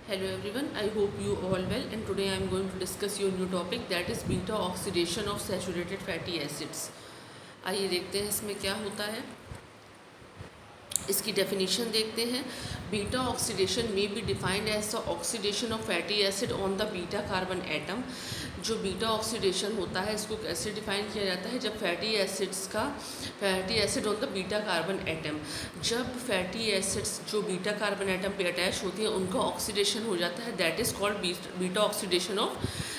Hello everyone, I hope you all well, and today I am going to discuss your new topic, that is beta oxidation of saturated fatty acids. आइए देखते हैं इसमें क्या होता है। इसकी definition देखते हैं। बीटा ऑक्सीडेशन में be defined as the oxidation of fatty acid on the beta carbon atom. जो बीटा ऑक्सीडेशन होता है इसको कैसे डिफाइन किया जाता है, जब fatty acid on the beta carbon atom, जब फैटी एसिड्स जो बीटा कार्बन एटम पे अटैच होती हैं उनका ऑक्सीडेशन हो जाता है, that is called beta oxidation of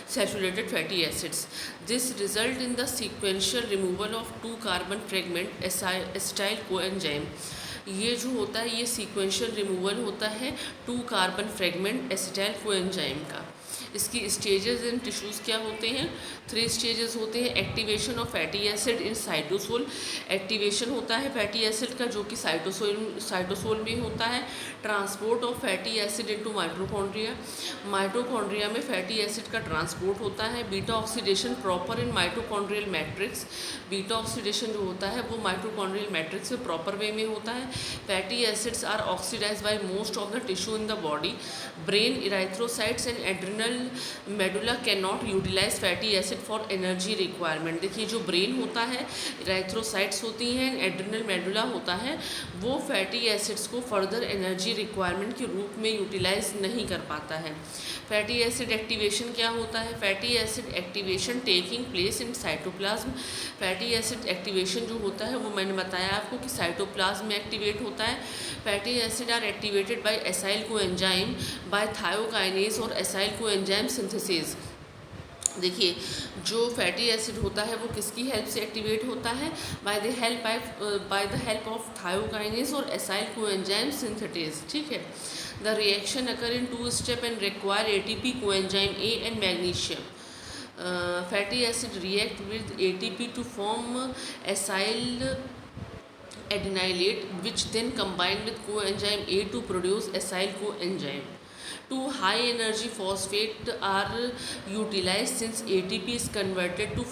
saturated fatty acids. This result in the sequential removal of two carbon fragment acetyl coenzyme. ये जो होता है ये सीक्वेंशियल रिमूवल होता है 2 कार्बन फ्रेगमेंट एसिटाइल कोएंजाइम का। इसकी स्टेजेस इन टिश्यूज़ क्या होते हैं, 3 स्टेजेस होते हैं। Activation of fatty acid in cytosol, activation होता है फैटी एसिड का जो कि साइटोसोल में होता है। Transport of fatty acid into mitochondria, mitochondria में फैटी एसिड का ट्रांसपोर्ट होता है। Beta oxidation proper in mitochondrial matrix, beta oxidation जो होता है वो माइटोकॉन्ड्रियल मैट्रिक्स में प्रॉपर वे में होता है। Fatty acids are oxidize by most of the tissue in the body. Brain, erythrocytes and adrenal medulla can not utilize fatty acid for energy requirement. देखिए जो ब्रेन होता है, इराइथ्रोसाइट्स होती हैं, एड्रिनल मेडुला होता है, वो फैटी एसिड्स को फर्दर एनर्जी रिक्वायरमेंट के रूप में यूटिलाइज नहीं कर पाता है। फैटी एसिड एक्टिवेशन क्या होता है, fatty acid activation taking place in cytoplasm. Fatty acid activation जो होता है वो मैंने बताया आपको कि साइटोप्लाज्म में एक्टिवेट होता है। Fatty acid are activated by acyl coenzyme by thiokinase और एसाइल कोएंजाइम सिंथेसिस। देखिए जो फैटी एसिड होता है वो किसकी हेल्प से एक्टिवेट होता है, by the help of thiokinase और एसाइल कोएंजाइम सिंथेटेज। ठीक है। The reaction occur in 2 step and require ATP, coenzyme A and magnesium. Fatty acid react with ATP to form acyl adenylate, which then combine with coenzyme A to produce acyl coenzyme. Two high energy phosphate are utilized since ATP is converted to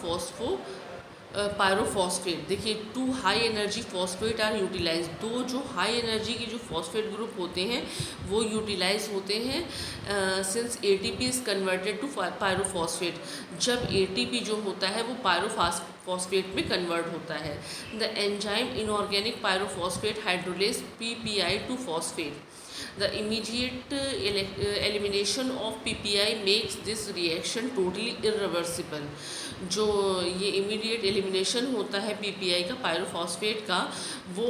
pyrophosphate. देखिए 2 high energy phosphate are utilize, 2 जो high energy के जो phosphate group होते हैं वो utilize होते हैं since ATP is converted to pyrophosphate. जब एटीपी जो होता है वो पायरोफॉस्फेट में कन्वर्ट होता है। The enzyme inorganic pyrophosphate hydrolase PPI to phosphate. The immediate elimination of PPI makes this reaction totally irreversible. जो ये इमीडिएट एलिमिनेशन होता है PPI का, पायरोफॉस्फेट का, वो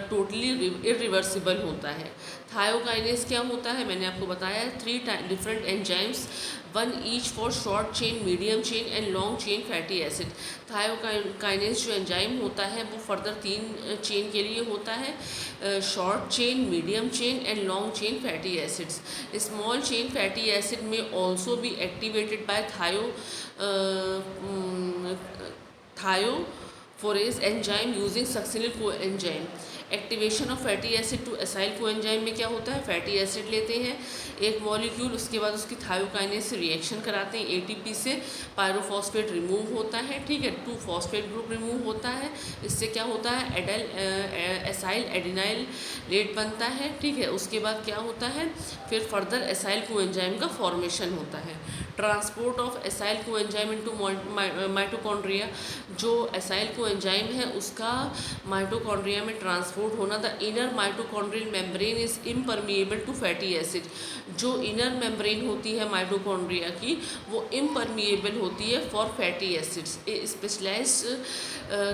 टोटली इरिवर्सिबल होता है। थायोकाइनेज क्या होता है, मैंने आपको बताया 3 different enzymes, 1 each for short chain, medium chain and long chain fatty acid. Thiokinase जो एंजाइम होता है वो फर्दर 3 चेन के लिए होता है, short chain, medium chain and long chain fatty acids. Small chain fatty acid may also be activated by thiophorase enzyme using succinyl coenzyme. Activation of fatty acid to acyl coenzyme में क्या होता है, fatty acid लेते हैं एक molecule, उसके बाद उसकी थायोकाइनेज से रिएक्शन कराते हैं, एटीपी से पायरोफॉस्फेट रिमूव होता है। ठीक है, 2 फॉस्फेट ग्रुप रिमूव होता है, इससे क्या होता है एसाइल एडिनाइलेट बनता है। ठीक है, उसके बाद क्या होता है, फिर फर्दर एसाइल कोएंजाइम का फॉर्मेशन होता है। Transport of acyl coenzyme into mitochondria, जो एसाइल कोएंजाइम है उसका माइटोकॉन्ड्रिया में ट्रांसपोर्ट होना। The inner mitochondrial membrane is impermeable to fatty acid. जो इनर मेम्ब्रेन होती है माइटोकॉन्ड्रिया की वो इम्परमिएबल होती है for fatty acids. A specialized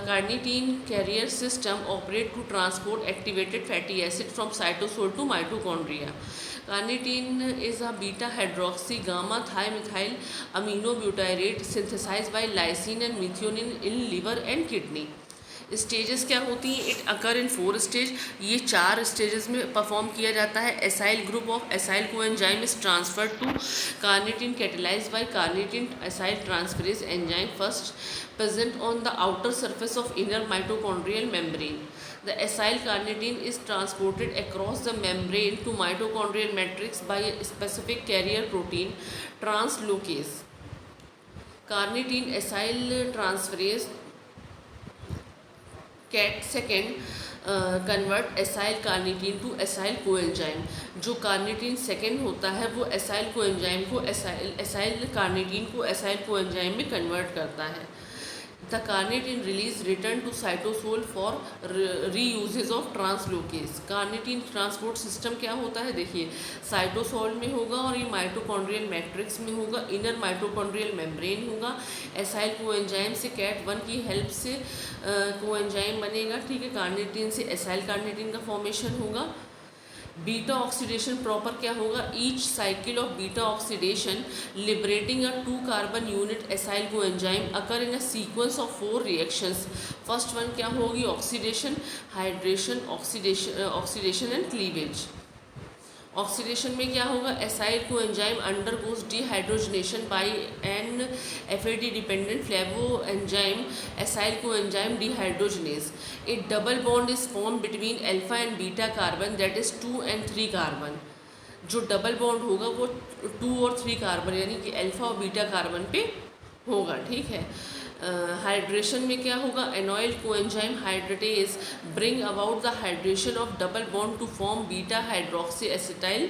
carnitine carrier system operate to transport activated fatty acid from cytosol to mitochondria. Carnitine is a beta hydroxy gamma thimethyl aminobutyrate synthesized by lysine and methionine in liver and kidney. Stages क्या होती हैं, it occur in 4 stage, ये 4 stages में perform किया जाता है। Acyl group of acyl coenzyme is transferred to carnitine catalyzed by carnitine acyl transferase enzyme first present on the outer surface of inner mitochondrial membrane. The acyl carnitine is transported across the membrane to mitochondrial matrix by a specific carrier protein translocase. Carnitine acyl transferase CAT second convert acyl carnitine to acyl coenzyme. जो carnitine second होता है वो acyl coenzyme को acyl carnitine को acyl coenzyme में convert करता है। The carnitine release return to cytosol for reuses of translocase. Carnitine transport system क्या होता है, देखिए साइटोसोल में होगा और ये माइटोकॉन्ड्रियल मैट्रिक्स में होगा, इनर माइटोकॉन्ड्रियल मेम्ब्रेन होगा। एसाइल कोएंजाइम से कैट1 की हेल्प से कोएंजाइम बनेगा, ठीक है। कार्निटीन से एसाइल कार्निटीन का फॉर्मेशन होगा। बीटा ऑक्सीडेशन प्रॉपर क्या होगा, each cycle of beta oxidation liberating a 2 carbon unit acyl coenzyme occur in a sequence of 4 reactions. First one क्या होगी, oxidation, hydration, oxidation and cleavage. Oxidation में क्या होगा, acyl coenzyme undergoes dehydrogenation by an FAD dependent flavo enzyme acyl coenzyme dehydrogenase. A double bond is form between alpha and beta carbon that is 2 and 3 carbon. जो double bond होगा वो 2 और 3 carbon यानी कि alpha और beta carbon पे होगा, ठीक है। हाइड्रेशन में क्या होगा, enoyl coenzyme hydratase bring about the hydration of double bond to form beta hydroxy acetyl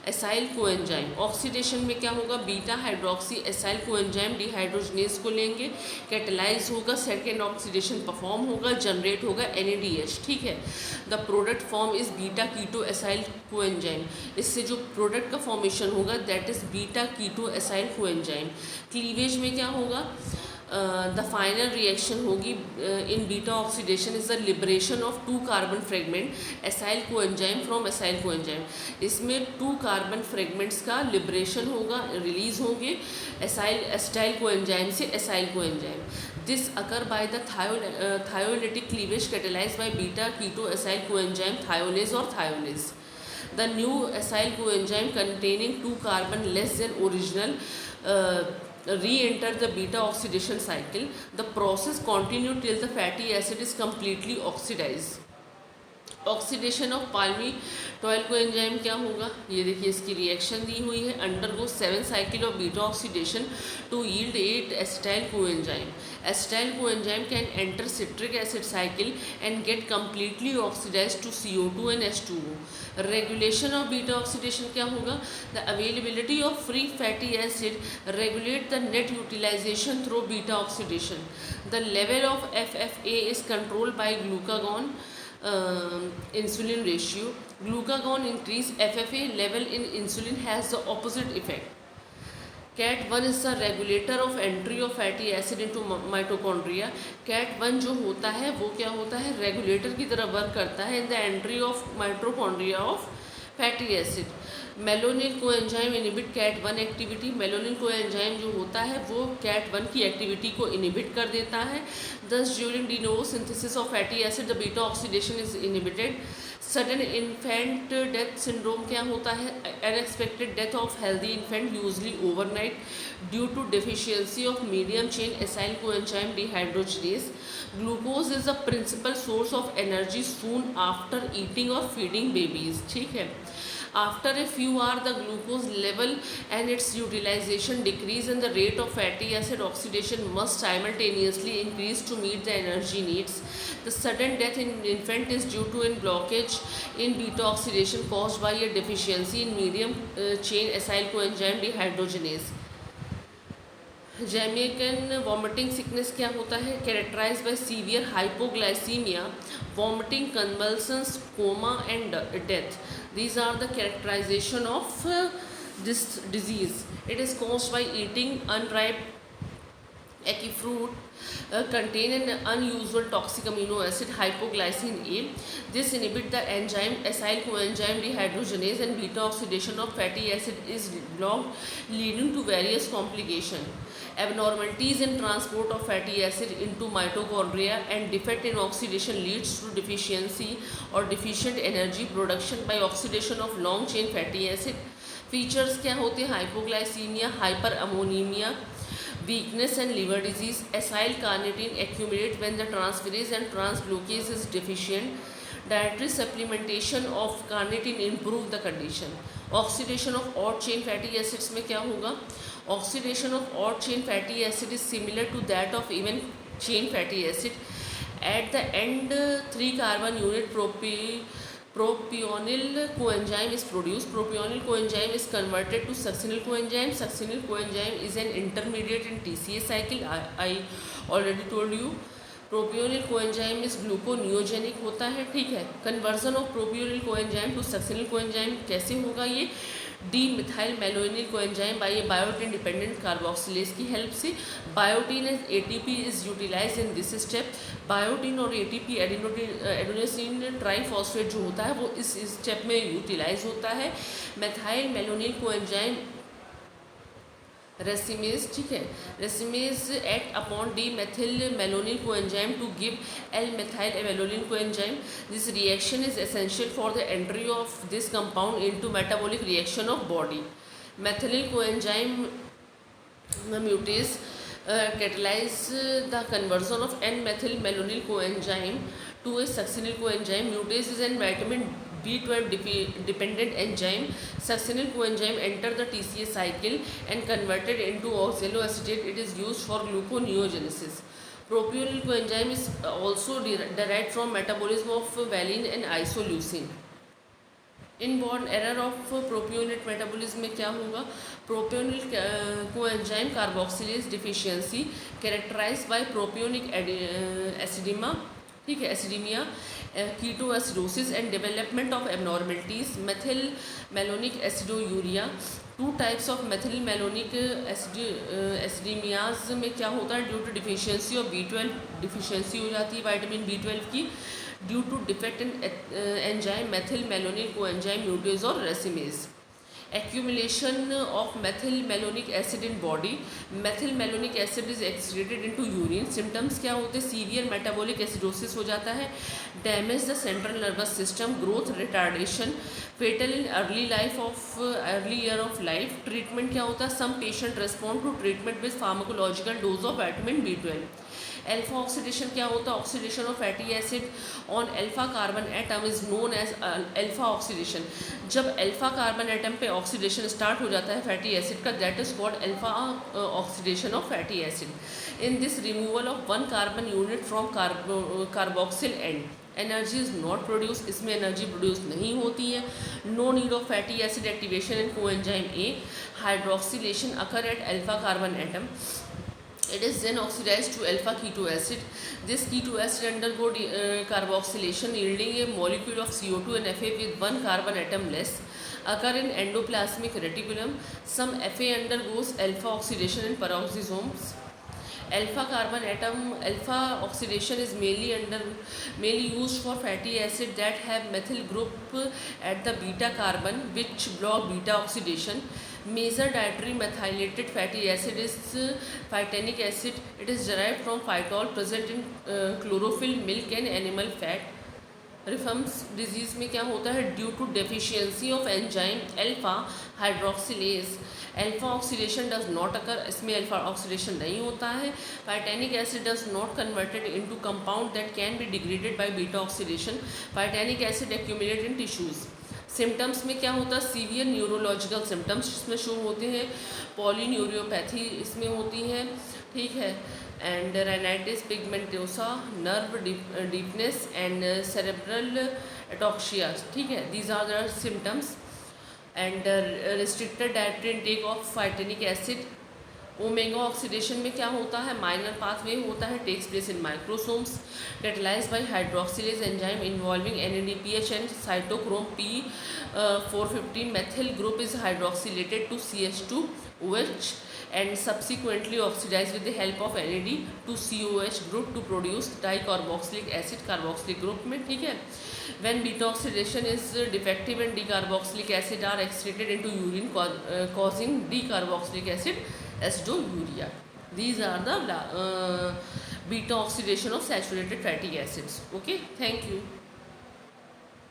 acyl coenzyme. Oxidation में क्या होगा, beta hydroxy acyl coenzyme dehydrogenase को लेंगे, कैटेलाइज होगा, सेकेंड ऑक्सीडेशन परफॉर्म होगा, जनरेट होगा NADH, ठीक है। The product form is beta keto acyl coenzyme. इससे जो प्रोडक्ट का फॉर्मेशन होगा that is beta keto acyl coenzyme. Cleavage में क्या होगा, द फाइनल रिएक्शन होगी in beta oxidation is the liberation of 2 carbon fragment acyl coenzyme from acyl coenzyme. इसमें 2 carbon fragments का लिबरेशन होगा, रिलीज होंगे एसाइल कोएंजाइम से acyl coenzyme. This occur by the thiolytic cleavage catalysed by beta keto acyl coenzyme thiolase और thiolase. The new acyl coenzyme containing 2 carbon less than original re-enter the beta oxidation cycle. The process continues till the fatty acid is completely oxidized. Oxidation of palmitoyl coenzyme क्या होगा, ये देखिए इसकी reaction दी हुई है, undergo 7 cycle of beta oxidation to yield 8 acetyl coenzyme. Acetyl coenzyme can enter citric acid cycle and get completely oxidise to CO2 and H2O। Regulation of beta oxidation क्या होगा, the availability of free fatty acid regulate the net utilisation through beta oxidation. The level of FFA is controlled by glucagon insulin ratio. Glucagon increase FFA level in insulin has the opposite effect. CAT1 is the regulator of entry of fatty acid into mitochondria. CAT1 जो होता है वो क्या होता है, regulator की तरह work करता है in the entry of mitochondria of fatty acid. Melanin coenzyme inhibit CAT1 activity. Melanin coenzyme जो होता है वो CAT1 की एक्टिविटी को इनिबिट कर देता है। Thus during de novo synthesis of fatty acid the beta oxidation is inhibited. Sudden infant death syndrome क्या होता है, unexpected death of healthy infant usually overnight due to deficiency of medium chain acyl coenzyme dehydrogenase. Glucose is the principal source of energy soon after eating or feeding babies, ठीक है। After a few hours, the glucose level and its utilization decrease and the rate of fatty acid oxidation must simultaneously increase to meet the energy needs. The sudden death in infant is due to a blockage in beta oxidation caused by a deficiency in medium chain acyl coenzyme dehydrogenase. Jamaican vomiting sickness क्या होता है, characterise by severe hypoglycaemia, vomiting, convulsions, coma and death. These are the characterization of this disease. It is caused by eating unripe ackee fruit contain an unusual toxic amino acid hypoglycine A. This inhibit the enzyme acyl coenzyme dehydrogenase and beta oxidation of fatty acid is blocked, leading to various complications. Abnormalities in transport of fatty acid into mitochondria and defect in oxidation leads to deficiency or deficient energy production by oxidation of long chain fatty acid. Features क्या होते हैं, hypoglycaemia, hyperammonaemia, weakness and liver disease. Acyl carnitine accumulate when the transferase and transglocase is deficient. Dietary supplementation of carnitine improve the condition. Oxidation of odd chain fatty acids में क्या होगा, oxidation of odd chain fatty acid is similar to that of even chain fatty acid. At the end, 3 carbon unit propionyl coenzyme is produced. Propionyl coenzyme is converted to succinyl coenzyme. Succinyl coenzyme is an intermediate in TCA cycle. I already told you. Propionyl coenzyme is gluconeogenic होता है, ठीक है। Conversion of propionyl coenzyme to succinyl coenzyme कैसे होगा ये? D methyl malonyl coenzyme by biotin dependent carboxylase की help से। Biotin as ATP is utilise in this step. Biotin और एटीपी एडेनोसिन ट्राइफॉस्फेट जो होता है वो इस स्टेप में यूटिलाइज होता है। मिथाइल मेलोनिल कोएंजाइम रेसिमेज, ठीक है, racemase act upon D methyl malonyl coenzyme to give L methyl malonyl coenzyme. This reaction is essential for the entry of this compound into metabolic reaction of body. Methyl coenzyme mutase catalyze the conversion of N-methyl malonyl coenzyme to a succinyl coenzyme. Mutase is an vitamin B12 dependent enzyme. Succinyl coenzyme enter the TCA cycle and converted into oxaloacetate. It is used for gluconeogenesis. Propionyl coenzyme is also derived from metabolism of valine and isoleucine. Inborn error of propionate metabolism में क्या होगा? Propionyl coenzyme carboxylase deficiency characterise by propionic acidaemia, ठीक है, acidaemia, keto acidosis and development of abnormalities. Methyl malonic aciduria, two types of methyl malonic acidaemias में क्या होता है? Due to deficiency of B12 deficiency हो जाती है विटामिन B12 की, due to defect in enzyme methyl malonic coenzyme mutase और racemase. Accumulation of methyl malonic acid in body. Methyl malonic acid is excreted into urine. Symptoms क्या होते हैं? Severe metabolic acidosis हो जाता है, damage the central nervous system, growth retardation, fetal in early year of life. Treatment क्या होता है? Some patient respond to treatment with pharmacological dose of vitamin B12। Alpha oxidation क्या होता है? Oxidation of fatty acid on alpha carbon atom is known as alpha oxidation. जब alpha carbon atom पे oxidation start हो जाता है fatty acid का, that is called alpha oxidation of fatty acid. In this removal of 1 carbon unit from carboxyl end energy is not produce, इसमें energy produce नहीं होती है। No need of fatty acid activation in coenzyme A. Hydroxylation occur at alpha carbon atom. It is then oxidized to alpha keto acid. This keto acid undergo carboxylation, yielding a molecule of CO2 and Fa with 1 carbon atom less. Occur in endoplasmic reticulum. Some Fa undergoes alpha oxidation in peroxisomes. Alpha carbon atom alpha oxidation is mainly used for fatty acid that have methyl group at the beta carbon, which block beta oxidation. Major dietary methylated fatty acid is phytanic acid. It is derived from phytol present in chlorophyll, milk and animal fat. Refsum's disease में क्या होता है? Due to deficiency of enzyme alpha hydroxylase, alpha oxidation does not occur, इसमें alpha oxidation नहीं होता है। Phytanic acid does not converted into compound that can be degraded by beta oxidation. Phytanic acid accumulate in tissues. Symptoms में क्या होता है? Severe neurological symptoms इसमें show होते हैं। पॉलीन्यूरियोपैथी इसमें होती है, ठीक है, and rhinitis pigmentosa, nerve deafness and cerebral ataxia, ठीक है, these are the symptoms. And restricted dietary intake of phytanic acid. Omega oxidation में क्या होता है? माइनर पाथवे होता है, takes place in microsomes, catalysed by hydroxylase enzyme involving NADPH and cytochrome P450. Methyl group is hydroxylated to CH2OH and subsequently oxidized with the help of NAD to COH group to produce dicarboxylic acid carboxylic group में, ठीक है। When beta oxidation is defective and decarboxylic acid are excreted into urine causing decarboxylic acid aciduria. These are the beta oxidation of saturated fatty acids. Okay, thank you.